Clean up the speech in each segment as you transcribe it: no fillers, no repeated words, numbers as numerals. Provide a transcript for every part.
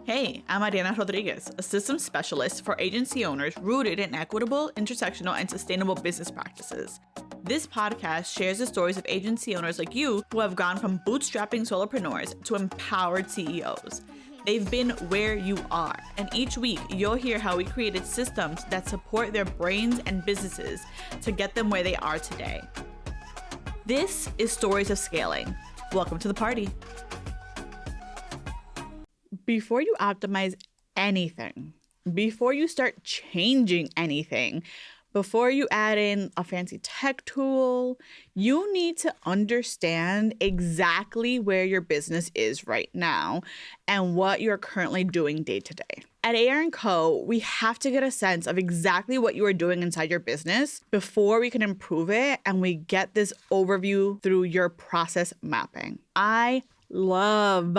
Hey, I'm Ariana Rodriguez, a systems specialist for agency owners rooted in equitable, intersectional, and sustainable business practices. This podcast shares the stories of agency owners like you who have gone from bootstrapping solopreneurs to empowered CEOs. They've been where you are, and each week you'll hear how we created systems that support their brains and businesses to get them where they are today. This is Stories of Scaling. Welcome to the party. Before you optimize anything, before you start changing anything, before you add in a fancy tech tool, you need to understand exactly where your business is right now and what you're currently doing day to day. At AR&Co, we have to get a sense of exactly what you are doing inside your business before we can improve it, and we get this overview through your process mapping. I love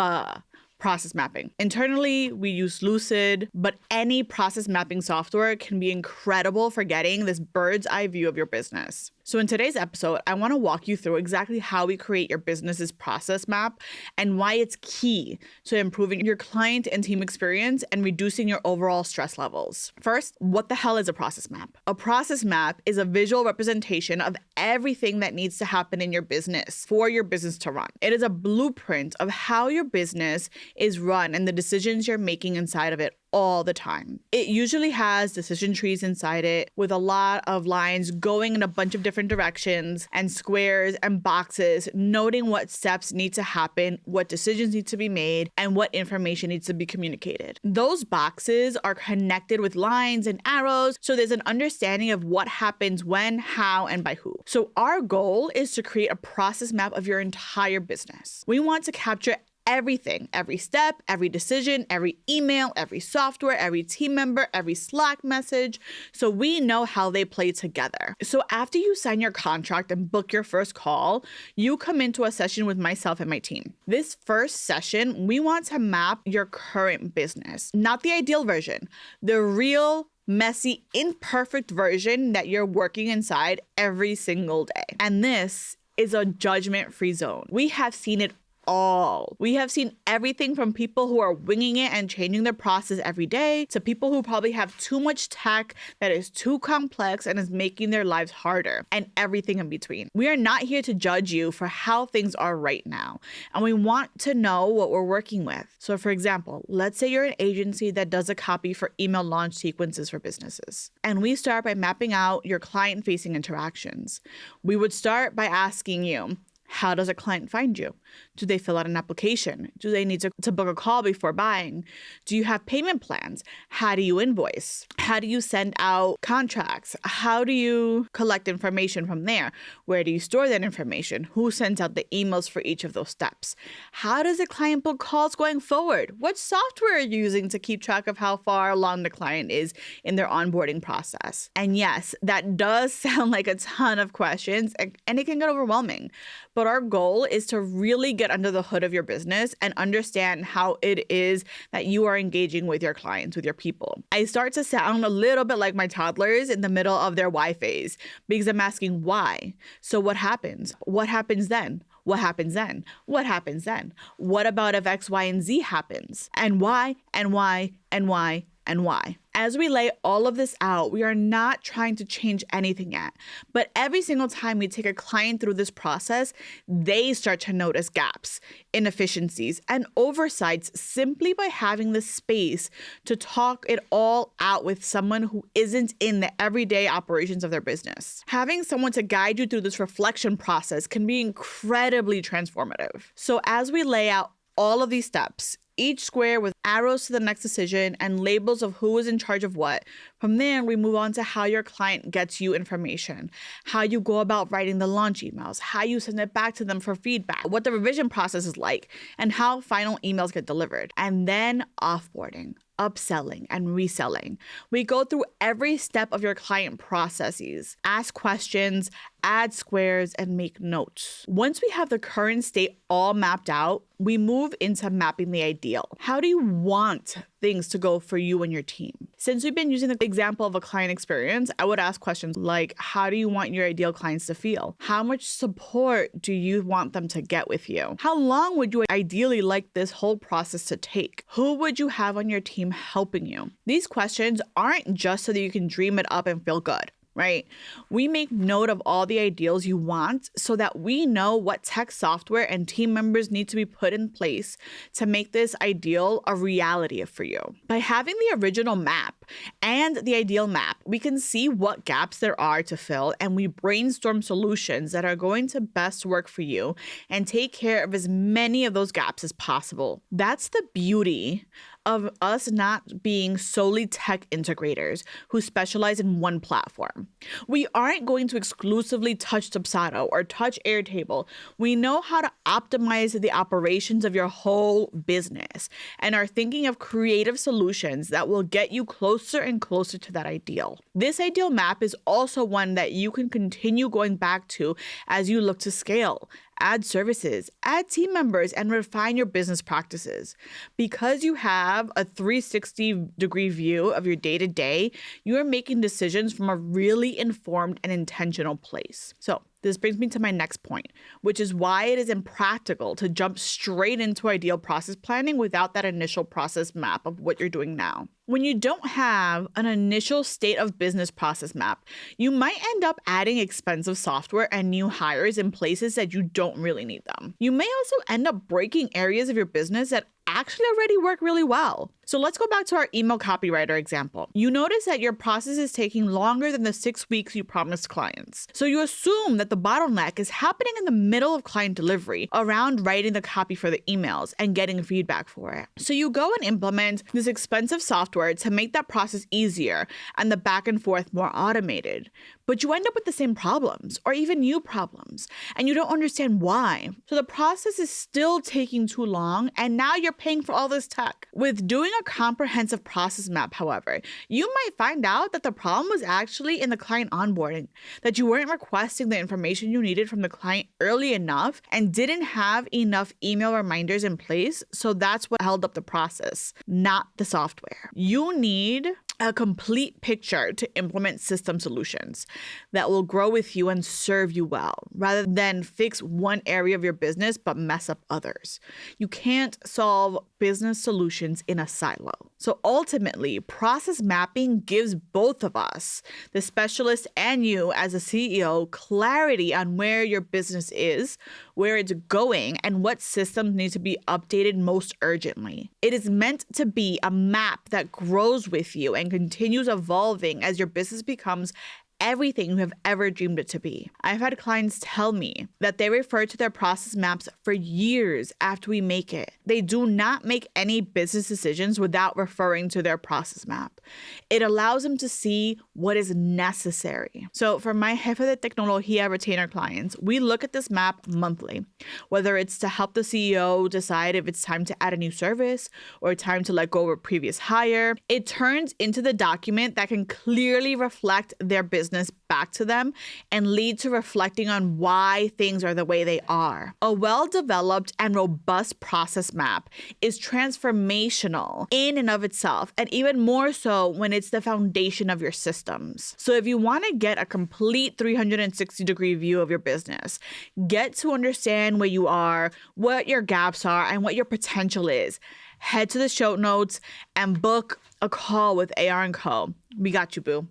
process mapping. Internally, we use Lucid, but any process mapping software can be incredible for getting this bird's eye view of your business. So in today's episode, I want to walk you through exactly how we create your business's process map and why it's key to improving your client and team experience and reducing your overall stress levels. First, what the hell is a process map? A process map is a visual representation of everything that needs to happen in your business for your business to run. It is a blueprint of how your business is run and the decisions you're making inside of it all the time. It usually has decision trees inside it with a lot of lines going in a bunch of different directions and squares and boxes, noting what steps need to happen, what decisions need to be made, and what information needs to be communicated. Those boxes are connected with lines and arrows, so there's an understanding of what happens when, how, and by who. So our goal is to create a process map of your entire business. We want to capture everything, every step, every decision, every email, every software, every team member, every Slack message, so we know how they play together. So after you sign your contract and book your first call, you come into a session with myself and my team. This first session, we want to map your current business, not the ideal version, the real messy, imperfect version that you're working inside every single day. And this is a judgment-free zone. We have seen it all. We have seen everything from people who are winging it and changing their process every day to people who probably have too much tech that is too complex and is making their lives harder, and everything in between. We are not here to judge you for how things are right now, and we want to know what we're working with. So for example, let's say you're an agency that does a copy for email launch sequences for businesses, and we start by mapping out your client-facing interactions. We would start by asking you, how does a client find you? Do they fill out an application? Do they need to book a call before buying? Do you have payment plans? How do you invoice? How do you send out contracts? How do you collect information from there? Where do you store that information? Who sends out the emails for each of those steps? How does a client book calls going forward? What software are you using to keep track of how far along the client is in their onboarding process? And yes, that does sound like a ton of questions, and it can get overwhelming. But our goal is to really get under the hood of your business and understand how it is that you are engaging with your clients, with your people. I start to sound a little bit like my toddlers in the middle of their why phase because I'm asking why. So what happens? What happens then? What happens then? What happens then? What about if X, Y, and Z happens? And why, and why, and why, and why? As we lay all of this out, we are not trying to change anything yet. But every single time we take a client through this process, they start to notice gaps, inefficiencies, and oversights simply by having the space to talk it all out with someone who isn't in the everyday operations of their business. Having someone to guide you through this reflection process can be incredibly transformative. So as we lay out all of these steps, each square with arrows to the next decision and labels of who is in charge of what. From there, we move on to how your client gets you information, how you go about writing the launch emails, how you send it back to them for feedback, what the revision process is like, and how final emails get delivered. And then offboarding, upselling, and reselling. We go through every step of your client processes, ask questions, add squares, and make notes. Once we have the current state all mapped out, we move into mapping the ideal. How do you want things to go for you and your team? Since we've been using the example of a client experience, I would ask questions like, how do you want your ideal clients to feel? How much support do you want them to get with you? How long would you ideally like this whole process to take? Who would you have on your team helping you? These questions aren't just so that you can dream it up and feel good, right? We make note of all the ideals you want so that we know what tech software and team members need to be put in place to make this ideal a reality for you. By having the original map and the ideal map, we can see what gaps there are to fill, and we brainstorm solutions that are going to best work for you and take care of as many of those gaps as possible. That's the beauty of us not being solely tech integrators who specialize in one platform. We aren't going to exclusively touch Dubsado or touch Airtable. We know how to optimize the operations of your whole business and are thinking of creative solutions that will get you closer and closer to that ideal. This ideal map is also one that you can continue going back to as you look to scale, add services, add team members, and refine your business practices. Because you have a 360-degree view of your day-to-day, you are making decisions from a really informed and intentional place. So this brings me to my next point, which is why it is impractical to jump straight into ideal process planning without that initial process map of what you're doing now. When you don't have an initial state of business process map, you might end up adding expensive software and new hires in places that you don't really need them. You may also end up breaking areas of your business that actually already work really well. So let's go back to our email copywriter example. You notice that your process is taking longer than the 6 weeks you promised clients. So you assume that the bottleneck is happening in the middle of client delivery around writing the copy for the emails and getting feedback for it. So you go and implement this expensive software to make that process easier and the back and forth more automated. But you end up with the same problems or even new problems, and you don't understand why. So the process is still taking too long, and now you're paying for all this tech. With doing a comprehensive process map, however, you might find out that the problem was actually in the client onboarding, that you weren't requesting the information you needed from the client early enough and didn't have enough email reminders in place. So that's what held up the process, not the software. You need a complete picture to implement system solutions that will grow with you and serve you well, rather than fix one area of your business but mess up others. You can't solve business solutions in a silo. So ultimately, process mapping gives both of us, the specialist and you as a CEO, clarity on where your business is, where it's going, and what systems need to be updated most urgently. It is meant to be a map that grows with you and continues evolving as your business becomes everything you have ever dreamed it to be. I've had clients tell me that they refer to their process maps for years after we make it. They do not make any business decisions without referring to their process map. It allows them to see what is necessary. So for my Jefa de Technologia retainer clients, we look at this map monthly, whether it's to help the CEO decide if it's time to add a new service or time to let go of a previous hire. It turns into the document that can clearly reflect their business back to them and lead to reflecting on why things are the way they are. A well-developed and robust process map is transformational in and of itself, and even more so when it's the foundation of your systems. So if you want to get a complete 360-degree view of your business, get to understand where you are, what your gaps are, and what your potential is, head to the show notes and book a call with AR&Co. We got you, boo.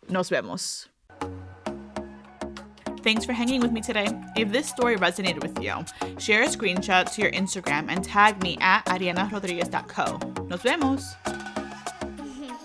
Nos vemos. Thanks for hanging with me today. If this story resonated with you, share a screenshot to your Instagram and tag me at arianarodriguez.co. Nos vemos.